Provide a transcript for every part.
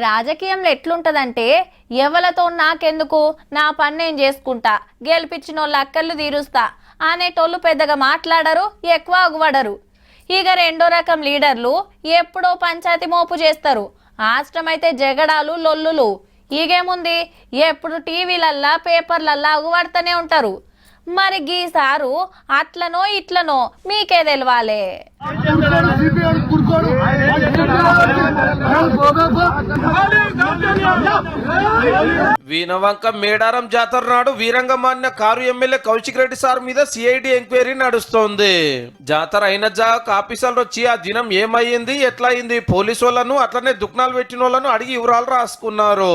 రాజకీయంలో ఎట్లుంటదంటే ఎవలతో నాకెందుకు, నా పని నేను చేసుకుంటా, గెలిపించిన వాళ్ళ అక్కర్లు తీరుస్తా అనేటోళ్ళు పెద్దగా మాట్లాడరు, ఎక్కువ అగువడరు. ఇక రెండో రకం లీడర్లు ఎప్పుడో పంచాయతీ మోపు చేస్తారు. ఆష్టమైతే జగడాలు లొల్లులు. ఈగేముంది, ఎప్పుడు టీవీలల్లా పేపర్లల్లా అగువడతనే ఉంటారు. మరి గీసారు అట్లనో ఇట్లనో మీకే తెలవాలే. వీనవంక మేడారం జాతర నాడు వీరంగమాన్య car MLA Kaushik Reddy sir మీద సిఐడి ఎంక్వైరీ నడుస్తోంది. జాతర అయిన ఆఫీసర్లు వచ్చి ఆ దినం ఏమయ్యింది, ఎట్లా అయింది, పోలీసు వాళ్ళను అట్లనే దుఃఖాలు పెట్టిన వాళ్ళను అడిగి వివరాలు రాసుకున్నారు.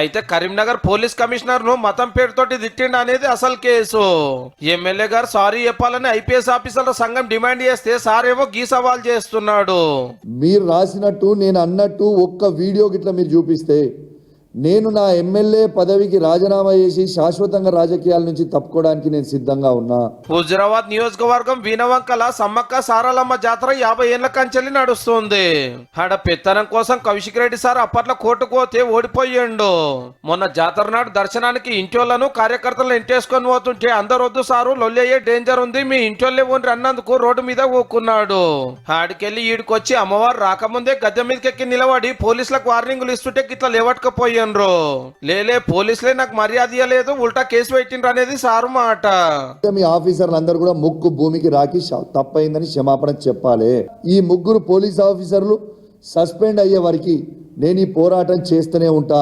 అయితే కరీంనగర్ పోలీస్ కమిషనర్ ను మతం పేరుతోటి తిట్టిండు అనేది అసలు కేసు. ఎమ్మెల్యే గారు సారీ చెప్పాలని ఐపీఎస్ ఆఫీసర్ల సంఘం డిమాండ్ చేస్తే సార్ ఏమో గీ సవాల్ చేస్తున్నాడు. మీరు రాసినట్టు నేను అన్నట్టు ఒక్క వీడియో గిట్లా మీరు చూపిస్తే నేను నా ఎమ్మెల్యే పదవికి రాజీనామా చేసి శాశ్వతంగా రాజకీయాల నుంచి తప్పుకోవడానికి నేను సిద్ధంగా ఉన్నా. హుజురాబాద్ నియోజకవర్గం వీనవంకల సమ్మక్క సారలమ్మ జాతర 50 ఏళ్ల కంచెల్లి నడుస్తుంది. ఆడ పెత్తనం కోసం కౌశిక్ రెడ్డి సార్ అప్పట్లో కోర్టుకు పోతే ఓడిపోయిండు. మొన్న జాతర నాడు దర్శనానికి ఇంటోళ్లను కార్యకర్తలను ఇంటేసుకొని పోతుంటే అందరు వద్దు సారు, లొల్లి అయ్యే డేంజర్ ఉంది, మీ ఇంటోళ్ళే ఓన్రి అన్నందుకు రోడ్డు మీద ఊకున్నాడు. ఆడికెళ్లి ఈడికొచ్చి అమ్మవారు రాకముందే గద్దె మీదకెక్కి నిలబడి పోలీసులకు వార్నింగులు ఇస్తుంటే గిట్లా లేవట్టుకపోయి లేలే పోలీసులే నాకు మర్యాద ఇవ్వలేదు, ఉల్టా కేసు పెట్టిండ్రు అనేది సారు మాట. మీ ఆఫీసర్లు అందరూ కూడా ముక్కు భూమికి రాకి తప్పైందని క్షమాపణ చెప్పాలి. ఈ ముగ్గురు పోలీస్ ఆఫీసర్లు సస్పెండ్ అయ్యే వరకు నేను ఈ పోరాటం చేస్తూనే ఉంటా.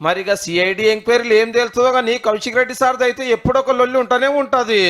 మరిగా సిఐడి ఎంక్వైరీలు ఏం తెలుస్తుందో కానీ కౌశిక్ రెడ్డి సార్ది అయితే ఎప్పుడొక లొల్లి ఉంటూనే ఉంటది.